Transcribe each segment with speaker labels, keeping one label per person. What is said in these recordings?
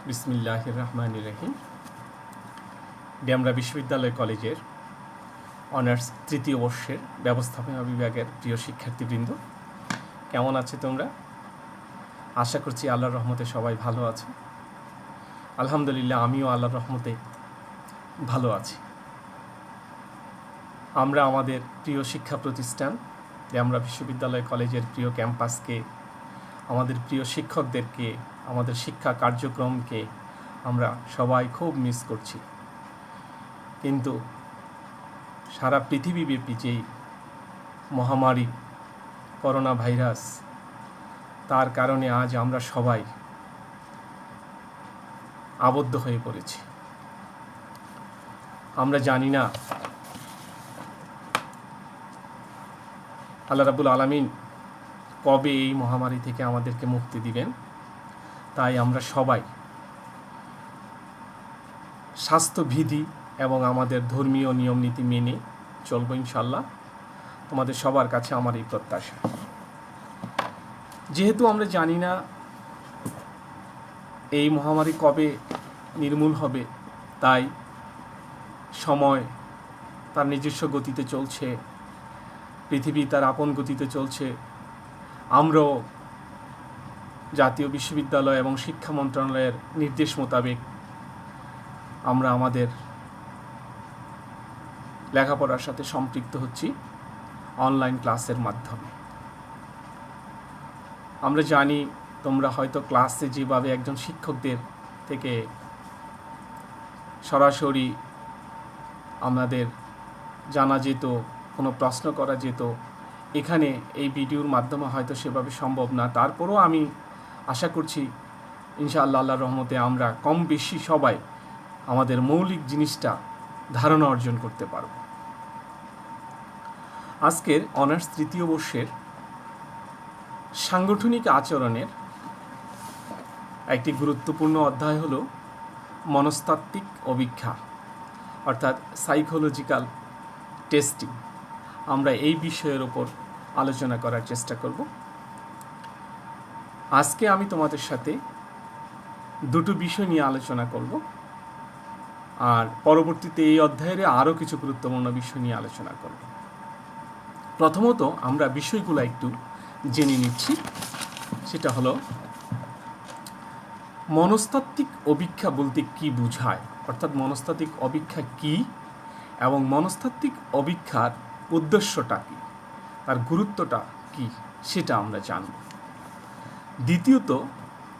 Speaker 1: বিসমিল্লাহির রহমানির রহিম। ডেমরা বিশ্ববিদ্যালয় কলেজের অনার্স তৃতীয় বর্ষের ব্যবস্থাপনা বিভাগের প্রিয় শিক্ষার্থীবৃন্দ, কেমন আছে তোমরা? আশা করছি আল্লাহর রহমতে সবাই ভালো আছে। আলহামদুলিল্লাহ, আমিও আল্লাহর রহমতে ভালো আছি। আমরা আমাদের প্রিয় শিক্ষা প্রতিষ্ঠান ডেমরা বিশ্ববিদ্যালয় কলেজের প্রিয় ক্যাম্পাসকে, আমাদের প্রিয় শিক্ষকদেরকে, আমাদের শিক্ষা কার্যক্রমকে আমরা সবাই খুব মিস করছি। কিন্তু সারা পৃথিবীব্যাপী যেই মহামারী করোনা ভাইরাস, তার কারণে আজ আমরা সবাই আবদ্ধ হয়ে পড়েছি। আমরা জানি না আল্লাহ রাব্বুল আলামিন কবে এই মহামারী থেকে আমাদেরকে মুক্তি দিবেন। তাই আমরা সবাই স্বাস্থ্যবিধি এবং আমাদের ধর্মীয় নিয়মনীতি মেনে চলবো ইনশাল্লাহ। তোমাদের সবার কাছে আমার এই প্রত্যাশা। যেহেতু আমরা জানি না এই মহামারী কবে নির্মূল হবে, তাই সময় তার নিজস্ব গতিতে চলছে, পৃথিবী তার আপন গতিতে চলছে। আমরাও জাতীয় বিশ্ববিদ্যালয় এবং শিক্ষা মন্ত্রণালয়ের নির্দেশ মোতাবেক আমরা আমাদের লেখাপড়ার সাথে সম্পৃক্ত হচ্ছি অনলাইন ক্লাসের মাধ্যমে। আমরা জানি তোমরা হয়তো ক্লাসে যেভাবে একজন শিক্ষকদের থেকে সরাসরি আমাদের জানা যেত, কোনো প্রশ্ন করা যেত, এখানে এই ভিডিওর মাধ্যমে হয়তো সেভাবে সম্ভব না। তারপরও আমি আশা করছি ইনশাআল্লাহ আল্লাহর রহমতে আমরা কম বেশি সবাই আমাদের মৌলিক জিনিসটা ধারণা অর্জন করতে পারব। আজকের অনার্স তৃতীয় বর্ষের সাংগঠনিক আচরণের একটি গুরুত্বপূর্ণ অধ্যায় হলো মনস্তাত্ত্বিক অভিক্ষা, অর্থাৎ সাইকোলজিক্যাল টেস্টিং। আমরা এই বিষয়ের ওপর আলোচনা করার চেষ্টা করব। আজকে আমি তোমাদের সাথে দুটো বিষয় নিয়ে আলোচনা করব, আর পরবর্তীতে এই অধ্যায়ে আরও কিছু গুরুত্বপূর্ণ বিষয় নিয়ে আলোচনা করব। প্রথমত আমরা বিষয়গুলো একটু জেনে নিচ্ছি। সেটা হলো মনস্তাত্ত্বিক অভিক্ষা বলতে কি বোঝায়, অর্থাৎ মনস্তাত্ত্বিক অভিক্ষা কি এবং মনস্তাত্ত্বিক অভিক্ষার উদ্দেশ্যটা কি, তার গুরুত্বটা কি, সেটা আমরা জানব। দ্বিতীয়ত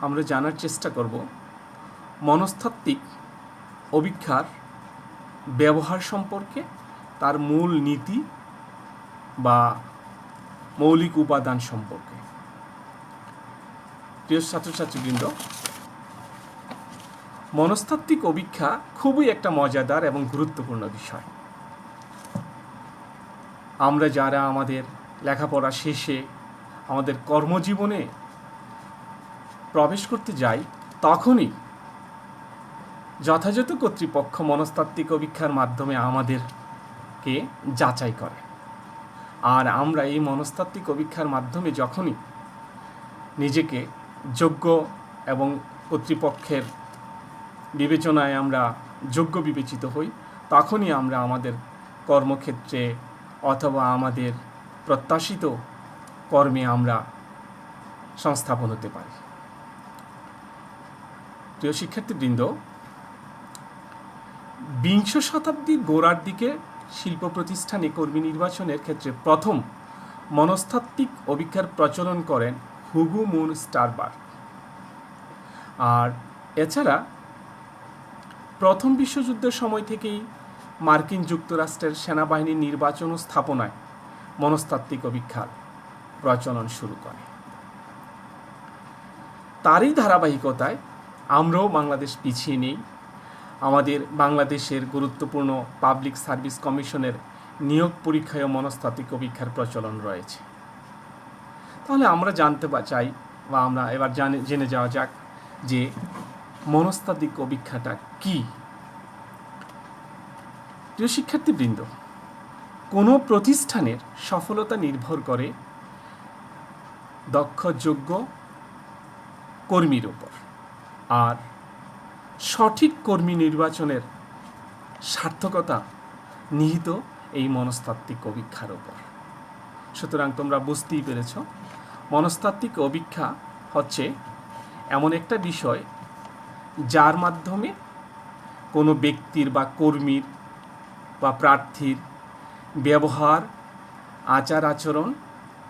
Speaker 1: আমরা জানার চেষ্টা করব মনস্তাত্ত্বিক অভিক্ষার ব্যবহার সম্পর্কে, তার মূল নীতি বা মৌলিক উপাদান সম্পর্কে। প্রিয় ছাত্রছাত্রীবৃন্দ, মনস্তাত্ত্বিক অভিক্ষা খুবই একটা মজাদার এবং গুরুত্বপূর্ণ বিষয়। আমরা যারা আমাদের লেখাপড়া শেষে আমাদের কর্মজীবনে প্রবেশ করতে যাই, তখনই যথাযথ কর্তৃপক্ষ মনস্তাত্ত্বিক অভিক্ষার মাধ্যমে আমাদেরকে যাচাই করে। আর আমরা এই মনস্তাত্ত্বিক অভিক্ষার মাধ্যমে যখনই নিজেকে যোগ্য এবং কর্তৃপক্ষের বিবেচনায় আমরা যোগ্য বিবেচিত হই, তখনই আমরা আমাদের কর্মক্ষেত্রে অথবা আমাদের প্রত্যাশিত কর্মে আমরা সংস্থাপন হতে পারি। প্রিয় শিক্ষার্থীবৃন্দ, বিংশ শতাব্দীর গোড়ার দিকে শিল্প প্রতিষ্ঠানে কর্মী নির্বাচনের ক্ষেত্রে প্রথম মনস্তাত্ত্বিক অভিক্ষার প্রচলন করেন হুগো মুন স্টারবার্গ। আর এছাড়া প্রথম বিশ্বযুদ্ধের সময় থেকেই মার্কিন যুক্তরাষ্ট্রের সেনাবাহিনীর নির্বাচন ও স্থাপনায় মনস্তাত্ত্বিক অভিক্ষার প্রচলন শুরু করে। তারই ধারাবাহিকতায় আমরাও বাংলাদেশ পিছিয়ে নেই। আমাদের বাংলাদেশের গুরুত্বপূর্ণ পাবলিক সার্ভিস কমিশনের নিয়োগ পরীক্ষায় মনস্তাত্ত্বিক অভিক্ষার প্রচলন রয়েছে। তাহলে আমরা জানতে চাই বা আমরা এবার জেনে যাওয়া যাক যে মনস্তাত্ত্বিক অভিক্ষাটা কি। প্রিয় শিক্ষার্থীবৃন্দ, কোনো প্রতিষ্ঠানের সফলতা নির্ভর করে দক্ষ যোগ্য কর্মীর উপর, আর সঠিক কর্মী নির্বাচনের সার্থকতা নিহিত এই মনস্তাত্ত্বিক অভিক্ষার ওপর। সুতরাং তোমরা বুঝতেই পেরেছ, মনস্তাত্ত্বিক অভিক্ষা হচ্ছে এমন একটা বিষয় যার মাধ্যমে কোনো ব্যক্তির বা কর্মীর বা প্রার্থীর ব্যবহার, আচার আচরণ,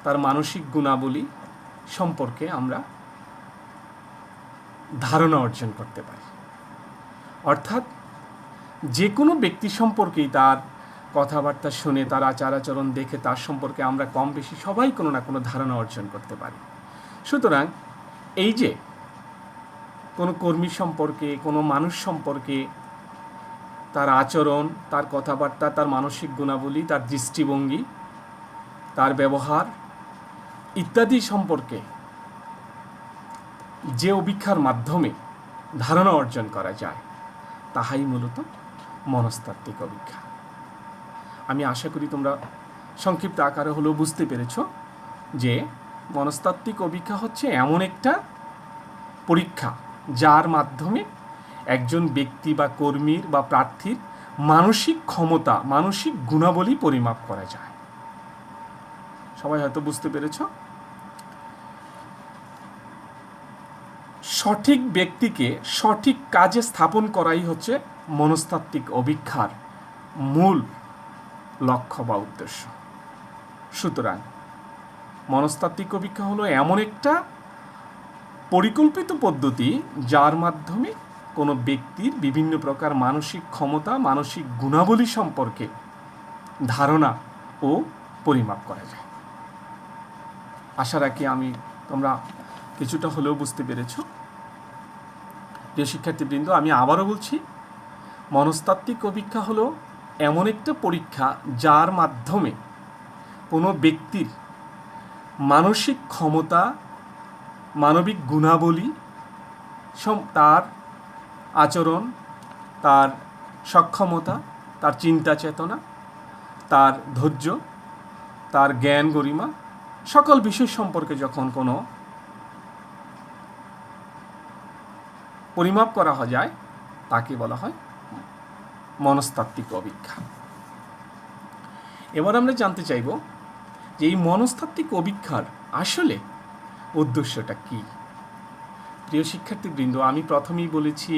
Speaker 1: তার মানসিক গুণাবলী সম্পর্কে আমরা ধারণা অর্জন করতে পারি। অর্থাৎ যে কোনো ব্যক্তি সম্পর্কেই তার কথাবার্তা শুনে, তার আচার আচরণ দেখে তার সম্পর্কে আমরা কম বেশি সবাই কোনো না কোনো ধারণা অর্জন করতে পারি। সুতরাং এই যে কোনো কর্মী সম্পর্কে, কোনো মানুষ সম্পর্কে তার আচরণ, তার কথাবার্তা, তার মানসিক গুণাবলী, তার দৃষ্টিভঙ্গি, তার ব্যবহার ইত্যাদি সম্পর্কে যে অভিক্ষার মাধ্যমে ধারণা অর্জন করা যায় তাহাই মূলত মনস্তাত্ত্বিক অভিক্ষা। আমি আশা করি তোমরা সংক্ষিপ্ত আকারে হলেও বুঝতে পেরেছ যে মনস্তাত্ত্বিক অভিক্ষা হচ্ছে এমন একটা পরীক্ষা যার মাধ্যমে একজন ব্যক্তি বা কর্মীর বা প্রার্থীর মানসিক ক্ষমতা, মানসিক গুণাবলী পরিমাপ করা যায়। সবাই হয়তো বুঝতে পেরেছ। সঠিক ব্যক্তিকে সঠিক কাজে স্থাপন করাই হচ্ছে মনস্তাত্ত্বিক অভিক্ষার মূল লক্ষ্য বা উদ্দেশ্য। সুতরাং মনস্তাত্ত্বিক অভিক্ষা হলো এমন একটা পরিকল্পিত পদ্ধতি যার মাধ্যমে কোনো ব্যক্তির বিভিন্ন প্রকার মানসিক ক্ষমতা, মানসিক গুণাবলী সম্পর্কে ধারণা ও পরিমাপ করা যায়। আশা রাখি তোমরা কিছুটা হলেও বুঝতে পেরেছ। প্রিয় শিক্ষার্থীবৃন্দ, আমি আবারও বলছি, মনস্তাত্ত্বিক অভিক্ষা হলো এমন একটা পরীক্ষা যার মাধ্যমে কোনো ব্যক্তির মানসিক ক্ষমতা, মানবিক গুণাবলী, তার আচরণ, তার সক্ষমতা, তার চিন্তা চেতনা, তার ধৈর্য, তার জ্ঞান গরিমা সকল বিষয় সম্পর্কে যখন কোনো পরিমাপ করা যায় তাকে বলা হয় মনস্তাত্ত্বিক অভিক্ষা। এবার আমরা জানতে চাইব যে এই মনস্তাত্ত্বিক অভিক্ষার আসলে উদ্দেশ্যটা কি। প্রিয় শিক্ষার্থীবৃন্দ, আমি প্রথমেই বলেছি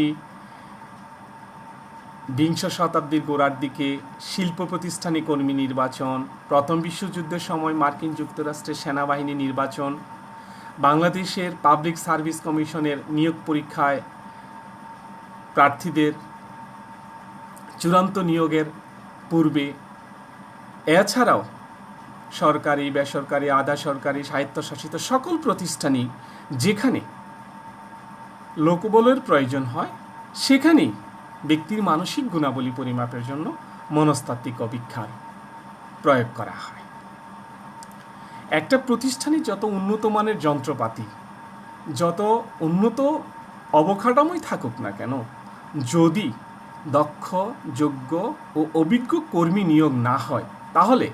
Speaker 1: বিংশ শতাব্দীর গোড়ার দিকে শিল্প প্রতিষ্ঠানে কর্মী নির্বাচন, প্রথম বিশ্বযুদ্ধের সময় মার্কিন যুক্তরাষ্ট্রের সেনাবাহিনী নির্বাচন, বাংলাদেশের পাবলিক সার্ভিস কমিশনের নিয়োগ পরীক্ষায় প্রার্থীদের চূড়ান্ত নিয়োগের পূর্বে, এছাড়াও সরকারি, বেসরকারি, আধা সরকারি, স্বায়ত্তশাসিত সকল প্রতিষ্ঠানই যেখানে লোকবলের প্রয়োজন হয় সেখানেই ব্যক্তির মানসিক গুণাবলী পরিমাপের জন্য মনস্তাত্ত্বিক অভিক্ষার প্রয়োগ করা হয়। একটা প্রতিষ্ঠানে যত উন্নত মানের যন্ত্রপাতি, যত উন্নত অবকাঠামোই থাকুক না কেন, যদি দক্ষ, যোগ্য ও অভিজ্ঞ কর্মী নিয়োগ না হয় তাহলে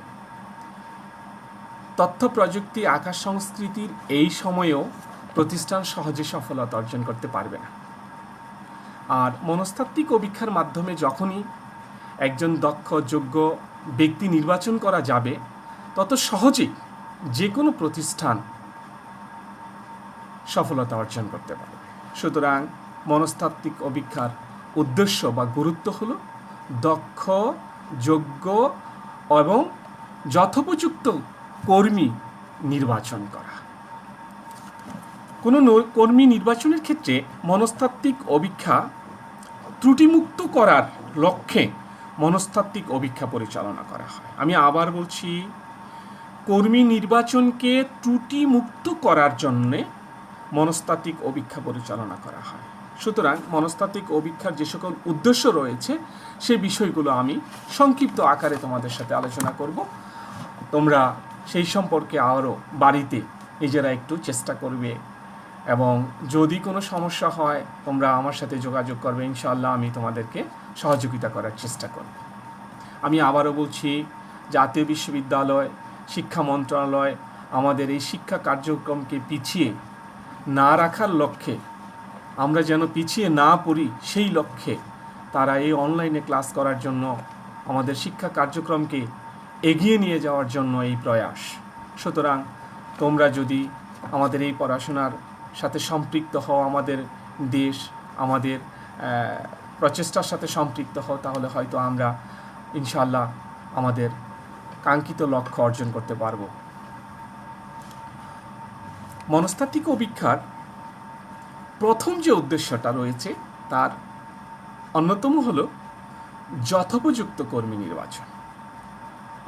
Speaker 1: তথ্য প্রযুক্তি, আকাশ সংস্কৃতির এই সময়েও প্রতিষ্ঠান সহজে সফলতা অর্জন করতে পারবে না। আর মনস্তাত্ত্বিক অভিক্ষার মাধ্যমে যখনই একজন দক্ষ, যোগ্য ব্যক্তি নির্বাচন করা যাবে তত সহজেই যে কোনো প্রতিষ্ঠান সফলতা অর্জন করতে পারবে। সুতরাং মনস্তাত্ত্বিক অভিক্ষার উদ্দেশ্য বা গুরুত্ব হল দক্ষ, যোগ্য এবং যথোপযুক্ত কর্মী নির্বাচন করা। কোনো কর্মী নির্বাচনের ক্ষেত্রে মনস্তাত্ত্বিক অভিক্ষা ত্রুটিমুক্ত করার লক্ষ্যে মনস্তাত্ত্বিক অভিক্ষা পরিচালনা করা হয়। আমি আবার বলছি, কর্মী নির্বাচনকে ত্রুটিমুক্ত করার জন্যে মনস্তাত্ত্বিক অভিক্ষা পরিচালনা করা হয়। সুতরাং মনস্তাত্ত্বিক অভিক্ষার যে সকল উদ্দেশ্য রয়েছে সে বিষয়গুলো আমি সংক্ষিপ্ত আকারে তোমাদের সাথে আলোচনা করব। তোমরা সেই সম্পর্কে আরও বাড়িতে নিজেরা একটু চেষ্টা করবে এবং যদি কোনো সমস্যা হয় তোমরা আমার সাথে যোগাযোগ করবে। ইনশাআল্লাহ আমি তোমাদেরকে সহযোগিতা করার চেষ্টা করব। আমি আবারও বলছি, জাতীয় বিশ্ববিদ্যালয়, শিক্ষা মন্ত্রণালয় আমাদের এই শিক্ষা কার্যক্রমকে পিছিয়ে না রাখার লক্ষ্যে আমরা যেন পিছিয়ে না পড়ি সেই লক্ষ্যে তারা এই অনলাইনে ক্লাস করার জন্য আমাদের শিক্ষা কার্যক্রমকে এগিয়ে নিয়ে যাওয়ার জন্য এই প্রয়াস। সুতরাং তোমরা যদি আমাদের এই পড়াশোনার সাথে সম্পৃক্ত হও, আমাদের দেশ আমাদের প্রচেষ্টার সাথে সম্পৃক্ত হও, তাহলে হয়তো আমরা ইনশাআল্লাহ আমাদের কাঙ্ক্ষিত লক্ষ্য অর্জন করতে পারব। মনস্তাত্ত্বিক অভিক্ষার প্রথম যে উদ্দেশ্যটা রয়েছে তার অন্যতম হল যথোপযুক্ত কর্মী নির্বাচন।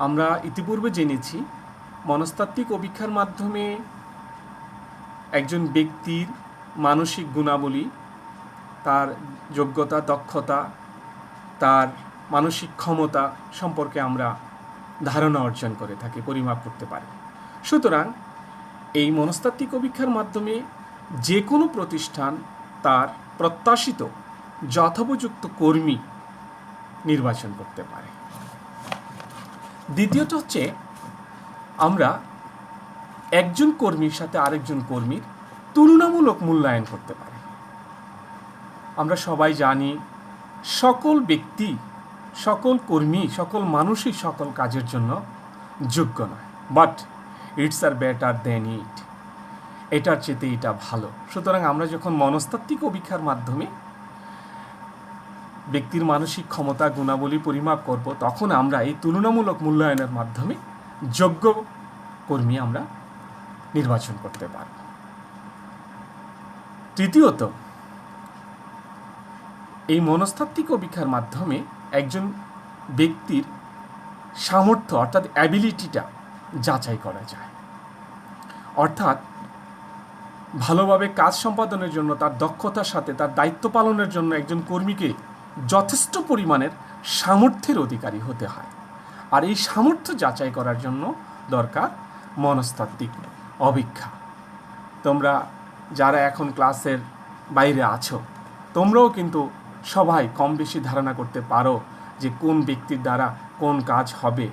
Speaker 1: আমরা ইতিপূর্বে জেনেছি মনস্তাত্ত্বিক অভিক্ষার মাধ্যমে একজন ব্যক্তির মানসিক গুণাবলী, তার যোগ্যতা, দক্ষতা, তার মানসিক ক্ষমতা সম্পর্কে আমরা ধারণা অর্জন করে থাকি, পরিমাপ করতে পারি। সুতরাং এই মনস্তাত্ত্বিক অভিক্ষার মাধ্যমে যে কোনো প্রতিষ্ঠান তার প্রত্যাশিত যথোপযুক্ত কর্মী নির্বাচন করতে পারে। দ্বিতীয়ত হচ্ছে আমরা একজন কর্মীর সাথে আরেকজন কর্মীর তুলনামূলক মূল্যায়ন করতে পারি। আমরা সবাই জানি সকল ব্যক্তি, সকল কর্মী, সকল মানুষই সকল কাজের জন্য যোগ্য নয়, but it's are better than it, এটার চেয়ে এটা ভালো। সুতরাং আমরা যখন মনস্তাত্ত্বিক অভিক্ষার মাধ্যমে ব্যক্তির মানসিক ক্ষমতা, গুণাবলী পরিমাপ করব, তখন আমরা এই তুলনামূলক মূল্যায়নের মাধ্যমে যোগ্য কর্মী আমরা নির্বাচন করতে পারব। তৃতীয়ত, এই মনস্তাত্ত্বিক অভিক্ষার মাধ্যমে একজন ব্যক্তির সামর্থ্য অর্থাৎ অ্যাবিলিটিটা যাচাই করা যায়। অর্থাৎ ভালোভাবে কাজ সম্পাদনের জন্য তার দক্ষতার সাথে তার দায়িত্ব পালনের জন্য একজন কর্মীকে যথেষ্ট পরিমাণের সামর্থ্যের অধিকারী হতে হয়। আর এই সামর্থ্য যাচাই করার জন্য দরকার মনস্তাত্ত্বিক অভিক্ষা। তোমরা যারা এখন ক্লাসের বাইরে আছো, তোমরাও কিন্তু সবাই কম বেশি ধারণা করতে পারো যে কোন ব্যক্তির দ্বারা কোন কাজ হবে।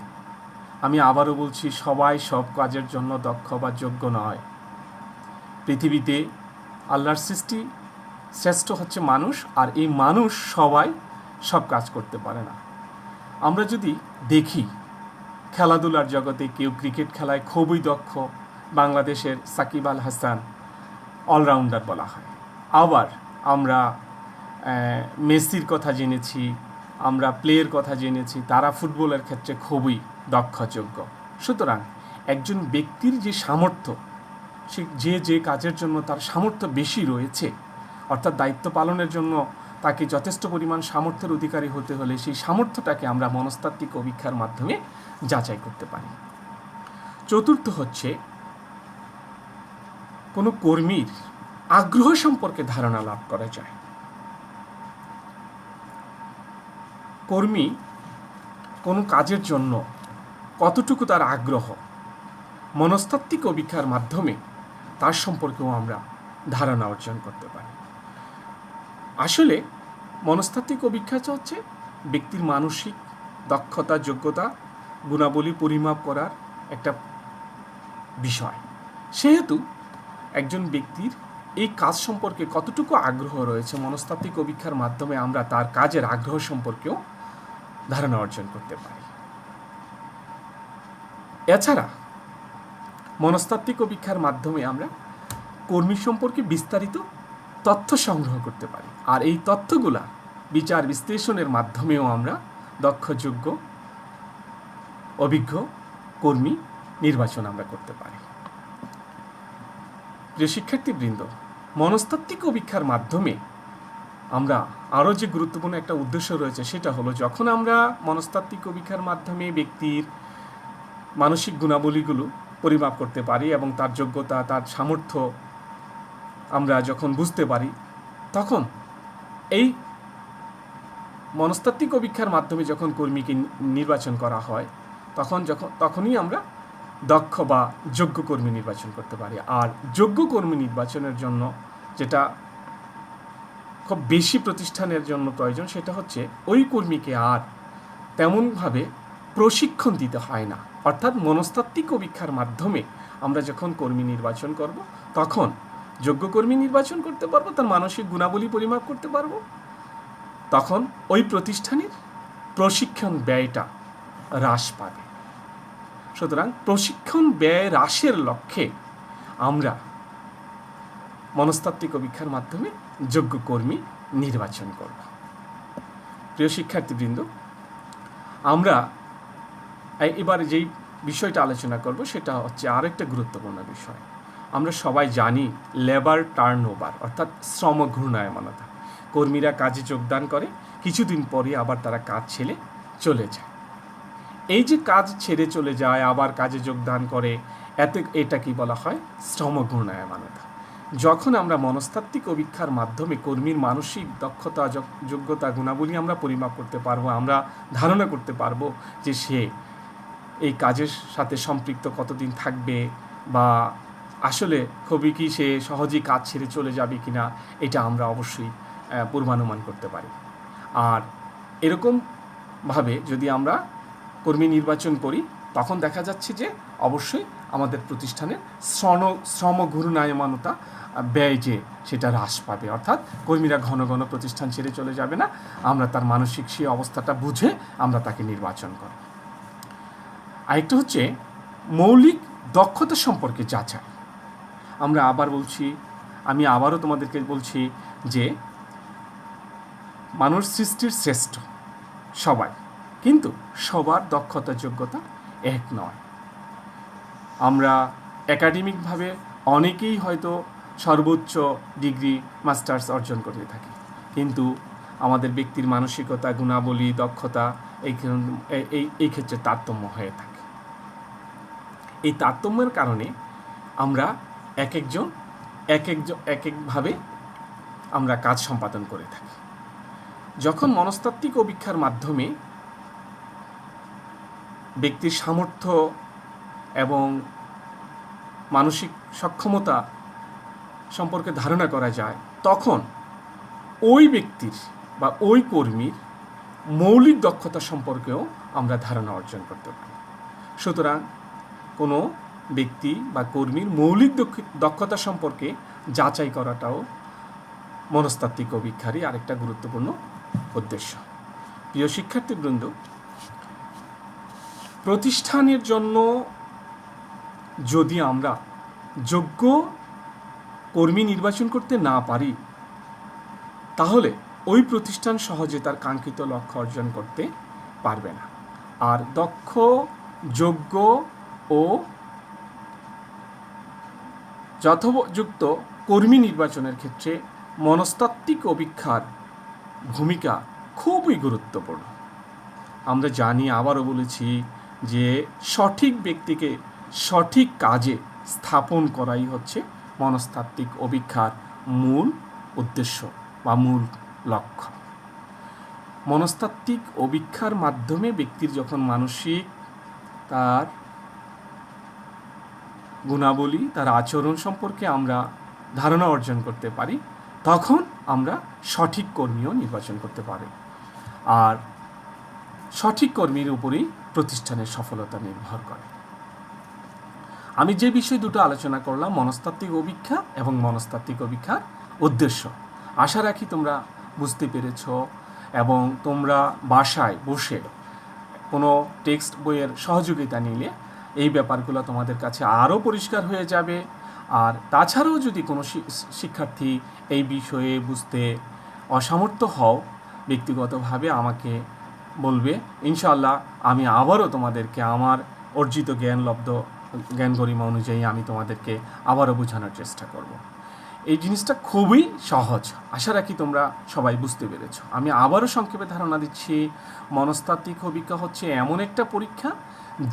Speaker 1: আমি আবারও বলছি, সবাই সব কাজের জন্য দক্ষ বা যোগ্য নয়। পৃথিবীতে আল্লাহর সৃষ্টি শ্রেষ্ঠ হচ্ছে মানুষ, আর এই মানুষ সবাই সব কাজ করতে পারে না। আমরা যদি দেখি খেলাধুলার জগতে কেউ ক্রিকেট খেলায় খুবই দক্ষ, বাংলাদেশের সাকিব আল হাসান অলরাউন্ডার বলা হয়। আবার আমরা মেসির কথা জেনেছি, আমরা প্লেয়ের কথা জেনেছি, তারা ফুটবলের ক্ষেত্রে খুবই দক্ষ, যোগ্য। সুতরাং একজন ব্যক্তির যে সামর্থ্য, সে যে কাজের জন্য তার সামর্থ্য বেশি রয়েছে, অর্থাৎ দায়িত্ব পালনের জন্য তাকে যথেষ্ট পরিমাণ সামর্থ্যের অধিকারী হতে হলে সেই সামর্থ্যটাকে আমরা মনস্তাত্ত্বিক অভিক্ষার মাধ্যমে যাচাই করতে পারি। চতুর্থ হচ্ছে কোনো কর্মীর আগ্রহ সম্পর্কে ধারণা লাভ করা যায়। কর্মী কোনো কাজের জন্য কতটুকু তার আগ্রহ, মনস্তাত্ত্বিক অভিক্ষার মাধ্যমে তার সম্পর্কেও আমরা ধারণা অর্জন করতে পারি। আসলে মনস্তাত্ত্বিক অভিক্ষাটা হচ্ছে ব্যক্তির মানসিক দক্ষতা, যোগ্যতা, গুণাবলী পরিমাপ করার একটা বিষয়। সেহেতু একজন ব্যক্তির এই কাজ সম্পর্কে কতটুকু আগ্রহ রয়েছে, মনস্তাত্ত্বিক অভিক্ষার মাধ্যমে আমরা তার কাজের আগ্রহ সম্পর্কেও ধারণা অর্জন করতে পারি। এছাড়া মনস্তাত্ত্বিক অভিক্ষার মাধ্যমে আমরা কর্মী সম্পর্কে বিস্তারিত তথ্য সংগ্রহ করতে পারি, আর এই তথ্যগুলা বিচার বিশ্লেষণের মাধ্যমেও আমরা দক্ষ, যোগ্য, অভিজ্ঞ কর্মী নির্বাচন আমরা করতে পারি। প্রিয় শিক্ষার্থীবৃন্দ, মনস্তাত্ত্বিক অভিক্ষার মাধ্যমে আমরা আরও যে গুরুত্বপূর্ণ একটা উদ্দেশ্য রয়েছে, সেটা হলো যখন আমরা মনস্তাত্ত্বিক অভিক্ষার মাধ্যমে ব্যক্তির মানসিক গুণাবলীগুলো পরিমাপ করতে পারি এবং তার যোগ্যতা, তার সামর্থ্য আমরা যখন বুঝতে পারি, তখন এই মনস্তাত্ত্বিক অভিক্ষার মাধ্যমে যখন কর্মীকে নির্বাচন করা হয়, তখনই আমরা দক্ষ বা যোগ্য কর্মী নির্বাচন করতে পারি। আর যোগ্য কর্মী নির্বাচনের জন্য যেটা খুব বেশি প্রতিষ্ঠানের জন্য প্রয়োজন, সেটা হচ্ছে ওই কর্মীকে আর তেমনভাবে প্রশিক্ষণ দিতে হয় না। অর্থাৎ মনস্তাত্ত্বিক অভিক্ষার মাধ্যমে আমরা যখন কর্মী নির্বাচন করব, তখন যোগ্য কর্মী নির্বাচন করতে পারবো, তার মানসিক গুণাবলী পরিমাপ করতে পারবো, তখন ওই প্রতিষ্ঠানের প্রশিক্ষণ ব্যয়টা হ্রাস পাবে। সুতরাং প্রশিক্ষণ ব্যয় হ্রাসের লক্ষ্যে আমরা মনস্তাত্ত্বিক অভিক্ষার মাধ্যমে যোগ্য কর্মী নির্বাচন করব। প্রিয় শিক্ষার্থীবৃন্দ, আমরা এবার যেই বিষয়টা আলোচনা করব সেটা হচ্ছে আরেকটা গুরুত্বপূর্ণ বিষয়। আমরা সবাই জানি লেবার টার্নওভার, অর্থাৎ শ্রম ঘূর্ণায়মানতা। কর্মীরা কাজে যোগদান করে, কিছুদিন পরে আবার তারা কাজ ছেড়ে চলে যায়। এই যে কাজ ছেড়ে চলে যায় আবার কাজে যোগদান করে, এটা কি বলা হয়? শ্রম ঘূর্ণায়মানতা। যখন আমরা মনস্তাত্ত্বিক অভিক্ষার মাধ্যমে কর্মীর মানসিক দক্ষতা, যোগ্যতা, গুণাবলী আমরা পরিমাপ করতে পারবো, আমরা ধারণা করতে পারবো যে সে এই কাজের সাথে সম্পৃক্ত কতদিন থাকবে, বা আসলে খুবই কি সে সহজেই কাজ ছেড়ে চলে যাবে কিনা, এটা আমরা অবশ্যই পূর্বানুমান করতে পারি। আর এরকমভাবে যদি আমরা কর্মী নির্বাচন করি, তখন দেখা যাচ্ছে যে অবশ্যই আমাদের প্রতিষ্ঠানের শ্রম ঘূর্ণায়মানতা ব্যয় যে সেটা হ্রাস পাবে, অর্থাৎ কর্মীরা ঘন ঘন প্রতিষ্ঠান ছেড়ে চলে যাবে না। আমরা তার মানসিক সেই অবস্থাটা বুঝে আমরা তাকে নির্বাচন করব। আরেকটা হচ্ছে মৌলিক দক্ষতা সম্পর্কে যাচাই। আমরা আবার বলছি, আমি আবারও তোমাদেরকে বলছি যে মানুষ সৃষ্টির শ্রেষ্ঠ সবাই, কিন্তু সবার দক্ষতা যোগ্যতা এক নয়। আমরা একাডেমিকভাবে অনেকেই হয়তো সর্বোচ্চ ডিগ্রি মাস্টার্স অর্জন করে থাকি, কিন্তু আমাদের ব্যক্তির মানসিকতা, গুণাবলী, দক্ষতা এই ক্ষেত্রে তারতম্য হয়ে থাকে। এই তারতম্যের কারণে আমরা এক একভাবে আমরা কাজ সম্পাদন করে থাকি। যখন মনস্তাত্ত্বিক অভিক্ষার মাধ্যমে ব্যক্তির সামর্থ্য এবং মানসিক সক্ষমতা সম্পর্কে ধারণা করা যায়, তখন ওই ব্যক্তির বা ওই কর্মীর মৌলিক দক্ষতা সম্পর্কেও আমরা ধারণা অর্জন করতে পারি। সুতরাং কোনো ব্যক্তি বা কর্মীর মৌলিক দক্ষতা সম্পর্কে যাচাই করাটাও মনস্তাত্ত্বিক অভিক্ষারই আরেকটা গুরুত্বপূর্ণ উদ্দেশ্য। প্রিয় শিক্ষার্থীবৃন্দ, প্রতিষ্ঠানের জন্য যদি আমরা যোগ্য কর্মী নির্বাচন করতে না পারি, তাহলে ওই প্রতিষ্ঠান সহজে তার কাঙ্ক্ষিত লক্ষ্য অর্জন করতে পারবে না। আর দক্ষ, যোগ্য ও যথোপযুক্ত কর্মী নির্বাচনের ক্ষেত্রে মনস্তাত্ত্বিক অভিক্ষার ভূমিকা খুবই গুরুত্বপূর্ণ। আমরা জানি, আবারও বলেছি, যে সঠিক ব্যক্তিকে সঠিক কাজে স্থাপন করাই হচ্ছে মনস্তাত্ত্বিক অভিক্ষার মূল উদ্দেশ্য বা মূল লক্ষ্য। মনস্তাত্ত্বিক অভিক্ষার মাধ্যমে ব্যক্তির যখন মানসিক, তার গুণাবলী, তার আচরণ সম্পর্কে আমরা ধারণা অর্জন করতে পারি, তখন আমরা সঠিক কর্মীও নির্বাচন করতে পারি। আর সঠিক কর্মীর উপরেই প্রতিষ্ঠানের সফলতা নির্ভর করে। আমি যে বিষয় দুটো আলোচনা করলাম, মনস্তাত্ত্বিক অভিক্ষা এবং মনস্তাত্ত্বিক অভিক্ষার উদ্দেশ্য, আশা রাখি তোমরা বুঝতে পেরেছ এবং তোমরা বাসায় বসে কোনো টেক্সট বইয়ের সহযোগিতা নিলে এই ব্যাপারগুলো তোমাদের কাছে আরও পরিষ্কার হয়ে যাবে। আর তাছাড়াও যদি কোনো শিক্ষার্থী এই বিষয়ে বুঝতে অসামর্থ্য হও, ব্যক্তিগতভাবে আমাকে বলবে, ইনশাআল্লাহ আমি আবারও তোমাদেরকে আমার অর্জিত জ্ঞান গরিমা অনুযায়ী আমি তোমাদেরকে আবারও বোঝানোর চেষ্টা করব। এই জিনিসটা খুবই সহজ, আশা রাখি তোমরা সবাই বুঝতে পেরেছ। আমি আবারও সংক্ষেপে ধারণা দিচ্ছি, মনস্তাত্ত্বিক অভিক্ষা হচ্ছে এমন একটা পরীক্ষা,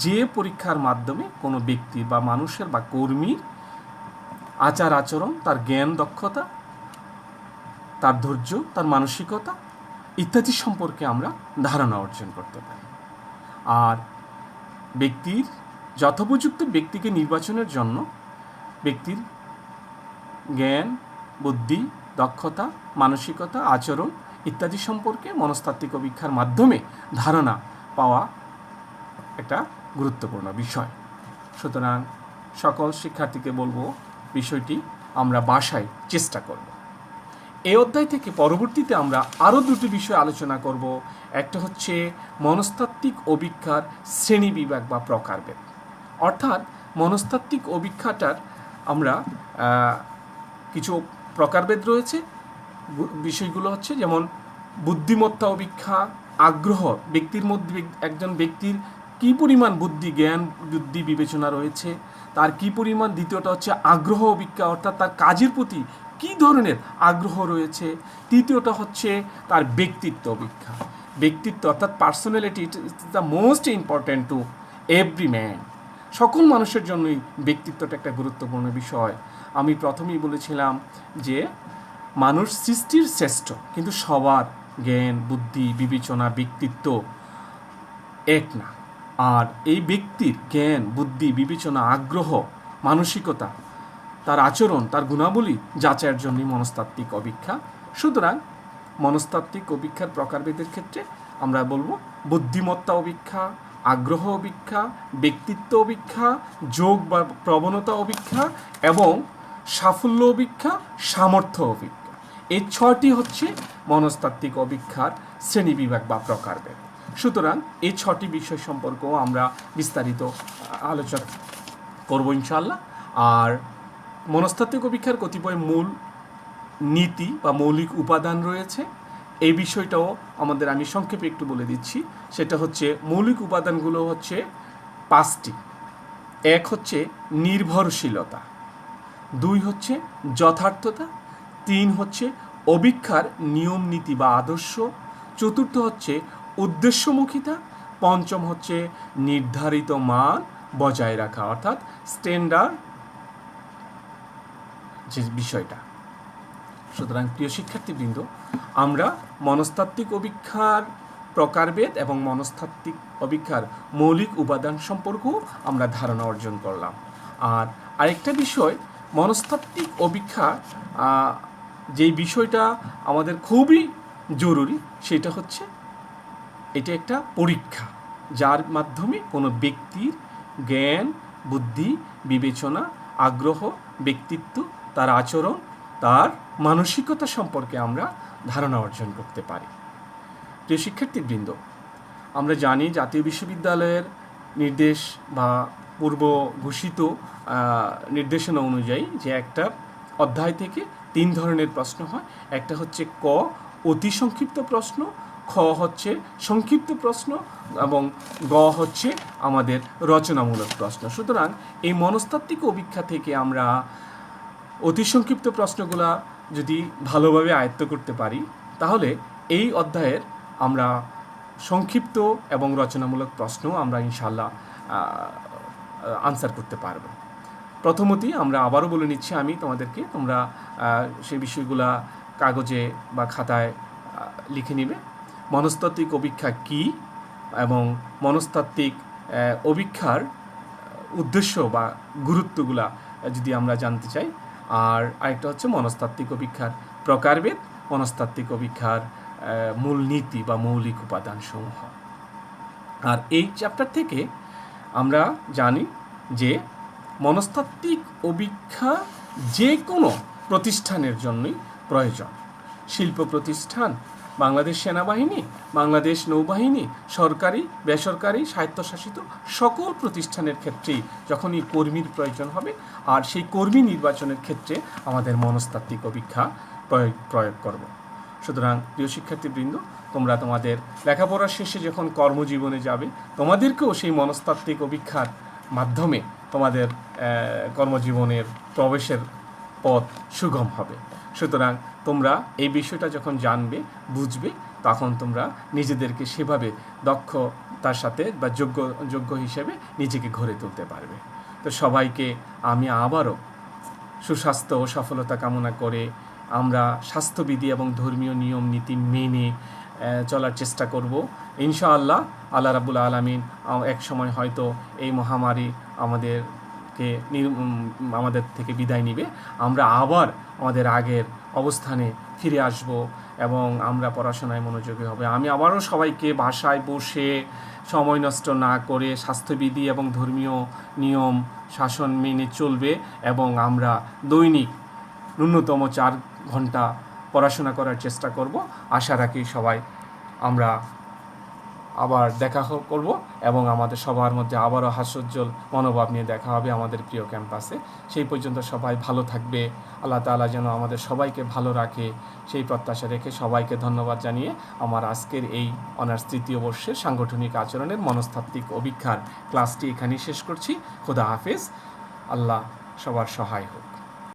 Speaker 1: যে পরীক্ষার মাধ্যমে কোনো ব্যক্তির বা মানুষের বা কর্মীর আচার আচরণ, তার জ্ঞান দক্ষতা, তার ধৈর্য, তার মানসিকতা ইত্যাদি সম্পর্কে আমরা ধারণা অর্জন করতে পারি। আর ব্যক্তির যথোপযুক্ত ব্যক্তিকে নির্বাচনের জন্য ব্যক্তির জ্ঞান, বুদ্ধি, দক্ষতা, মানসিকতা, আচরণ ইত্যাদি সম্পর্কে মনস্তাত্ত্বিক অভিক্ষার মাধ্যমে ধারণা পাওয়া একটা গুরুত্বপূর্ণ বিষয়। সুতরাং সকল শিক্ষার্থীকে বলবো বিষয়টি আমরা বাসায় চেষ্টা করব। এই অধ্যায় থেকে পরবর্তীতে আমরা আরও দুটি বিষয় আলোচনা করব। একটা হচ্ছে মনস্তাত্ত্বিক অভিক্ষার শ্রেণীবিভাগ বা প্রকারভেদ, অর্থাৎ মনস্তাত্ত্বিক অভিক্ষাটার আমরা কিছু প্রকারভেদ রয়েছে। বিষয়গুলো হচ্ছে যেমন বুদ্ধিমত্তা অভিক্ষা, আগ্রহ, ব্যক্তির মধ্যে একজন ব্যক্তির কী পরিমাণ বুদ্ধি, জ্ঞান, বুদ্ধি, বিবেচনা রয়েছে, তার কী পরিমাণ, দ্বিতীয়টা হচ্ছে আগ্রহ অভিক্ষা, অর্থাৎ তার কাজের প্রতি কী ধরনের আগ্রহ রয়েছে, তৃতীয়টা হচ্ছে তার ব্যক্তিত্ব অভিক্ষা। ব্যক্তিত্ব অর্থাৎ personality is the most important to every man. সকল মানুষের জন্যই ব্যক্তিত্বটা একটা গুরুত্বপূর্ণ বিষয়। আমি প্রথমেই বলেছিলাম যে মানুষ সৃষ্টির শ্রেষ্ঠ, কিন্তু সবার জ্ঞান, বুদ্ধি, বিবেচনা, ব্যক্তিত্ব এক না। আর এই ব্যক্তির জ্ঞান, বুদ্ধি, বিবেচনা, আগ্রহ, মানসিকতা, তার আচরণ, তার গুণাবলী যাচাইয়ের জন্যই মনস্তাত্ত্বিক অভিক্ষা। সুতরাং মনস্তাত্ত্বিক অভিক্ষার প্রকারভেদের ক্ষেত্রে আমরা বলবো বুদ্ধিমত্তা অভিক্ষা, আগ্রহ অভিক্ষা, ব্যক্তিত্ব অভিক্ষা, যোগ বা প্রবণতা অভিক্ষা এবং সাফল্য অভিক্ষা, সামর্থ্য অভিক্ষা। এই ছয়টি হচ্ছে মনস্তাত্ত্বিক অভিক্ষার শ্রেণীবিভাগ বা প্রকারভেদ। সুতরাং এই ছটি বিষয় সম্পর্কেও আমরা বিস্তারিত আলোচনা করব ইনশাআল্লাহ। আর মনস্তাত্ত্বিক অভিক্ষার কতিপয় মূল নীতি বা মৌলিক উপাদান রয়েছে, এই বিষয়টাও আমি সংক্ষেপে একটু বলে দিচ্ছি। সেটা হচ্ছে মৌলিক উপাদানগুলো হচ্ছে 5টি। 1 হচ্ছে নির্ভরশীলতা, 2 হচ্ছে যথার্থতা, 3 হচ্ছে অভিক্ষার নিয়ম নীতি বা আদর্শ, 4 হচ্ছে উদ্দেশ্যমুখিতা, 5 হচ্ছে নির্ধারিত মান বজায় রাখা, অর্থাৎ স্ট্যান্ডার্ড যে বিষয়টা। সুতরাং প্রিয় শিক্ষার্থীবৃন্দ, আমরা মনস্তাত্ত্বিক অভিক্ষার প্রকারভেদ এবং মনস্তাত্ত্বিক অভিক্ষার মৌলিক উপাদান সম্পর্কেও আমরা ধারণা অর্জন করলাম। আর আরেকটা বিষয়, মনস্তাত্ত্বিক অভিক্ষা যেই বিষয়টা আমাদের খুবই জরুরি, সেটা হচ্ছে এটা একটা পরীক্ষা, যার মাধ্যমে কোনো ব্যক্তির জ্ঞান, বুদ্ধি, বিবেচনা, আগ্রহ, ব্যক্তিত্ব, তার আচরণ, তার মানসিকতা সম্পর্কে আমরা ধারণা অর্জন করতে পারি। প্রিয় শিক্ষার্থীবৃন্দ, আমরা জানি জাতীয় বিশ্ববিদ্যালয়ের নির্দেশ বা পূর্ব ঘোষিত নির্দেশনা অনুযায়ী যে একটা অধ্যায় থেকে 3 ধরনের প্রশ্ন হয়। একটা হচ্ছে ক, অতি সংক্ষিপ্ত প্রশ্ন, খ হচ্ছে সংক্ষিপ্ত প্রশ্ন এবং গ হচ্ছে আমাদের রচনামূলক প্রশ্ন। সুতরাং এই মনস্তাত্ত্বিক অভিক্ষা থেকে আমরা অতি সংক্ষিপ্ত প্রশ্নগুলা যদি ভালোভাবে আয়ত্ত করতে পারি, তাহলে এই অধ্যায়ের আমরা সংক্ষিপ্ত এবং রচনামূলক প্রশ্ন আমরা ইনশাআল্লাহ আনসার করতে পারব। প্রথমতই আমরা আবারও বলে নিচ্ছি আমি তোমাদেরকে, তোমরা সেই বিষয়গুলা কাগজে বা খাতায় লিখে নিবে। মনস্তাত্ত্বিক অভিক্ষা কী এবং মনস্তাত্ত্বিক অভিক্ষার উদ্দেশ্য বা গুরুত্বগুলা যদি আমরা জানতে চাই। আর আরেকটা হচ্ছে মনস্তাত্ত্বিক অভিক্ষার প্রকারভেদ, মনস্তাত্ত্বিক অভিক্ষার মূল নীতি বা মৌলিক উপাদানসমূহ। আর এই চ্যাপ্টার থেকে আমরা জানি যে মনস্তাত্ত্বিক অভিক্ষা যে কোনো প্রতিষ্ঠানের জন্যই প্রয়োজন। শিল্প প্রতিষ্ঠান, বাংলাদেশ সেনাবাহিনী, বাংলাদেশ নৌবাহিনী, সরকারি, বেসরকারি, স্বায়ত্তশাসিত সকল প্রতিষ্ঠানের ক্ষেত্রেই যখনই কর্মীর প্রয়োজন হবে, আর সেই কর্মী নির্বাচনের ক্ষেত্রে আমাদের মনস্তাত্ত্বিক অভিক্ষা প্রয়োগ করব। সুতরাং প্রিয় শিক্ষার্থীবৃন্দ, তোমরা তোমাদের লেখাপড়া শেষে যখন কর্মজীবনে যাবে, তোমাদেরকেও সেই মনস্তাত্ত্বিক অভিক্ষার মাধ্যমে তোমাদের কর্মজীবনের প্রবেশের পথ সুগম হবে। সুতরাং তোমরা এই বিষয়টা যখন জানবে, বুঝবে, তখন তোমরা নিজেদেরকে সেভাবে দক্ষতার সাথে বা যোগ্য হিসেবে নিজেকে গড়ে তুলতে পারবে। তো সবাইকে আমি আবারও সুস্বাস্থ্য ও সফলতা কামনা করে আমরা স্বাস্থ্যবিধি এবং ধর্মীয় নিয়ম নীতি মেনে চলার চেষ্টা করব ইনশাআল্লাহ। আল্লাহ রাব্বুল আলামিন এক সময় হয়তো এই মহামারী আমাদের থেকে বিদায় নিবে, আমরা আবার আমাদের আগের অবস্থানে ফিরে আসব এবং আমরা পড়াশোনায় মনোযোগী হবে। আমি আবারও সবাইকে বাসায় বসে সময় নষ্ট না করে স্বাস্থ্যবিধি এবং ধর্মীয় নিয়ম শাসন মেনে চলবে এবং আমরা দৈনিক ন্যূনতম 4 ঘন্টা পড়াশোনা করার চেষ্টা করব। আশা রাখি সবাই আমরা আবার দেখা করব এবং আমাদের সবার মধ্যে আবারও হাস্যোজ্জ্বল মনোভাব নিয়ে দেখা হবে আমাদের প্রিয় ক্যাম্পাসে। সেই পর্যন্ত সবাই ভালো থাকবে। আল্লাহ তাআলা যেন আমাদের সবাইকে ভালো রাখে, সেই প্রত্যাশা রেখে সবাইকে ধন্যবাদ জানিয়ে আমার আজকের এই অনার্স 3য় বর্ষের সাংগঠনিক আচরণের মনস্তাত্ত্বিক অভিজ্ঞার ক্লাসটি এখানেই শেষ করছি। খোদা হাফেজ। আল্লাহ সবার সহায় হোক।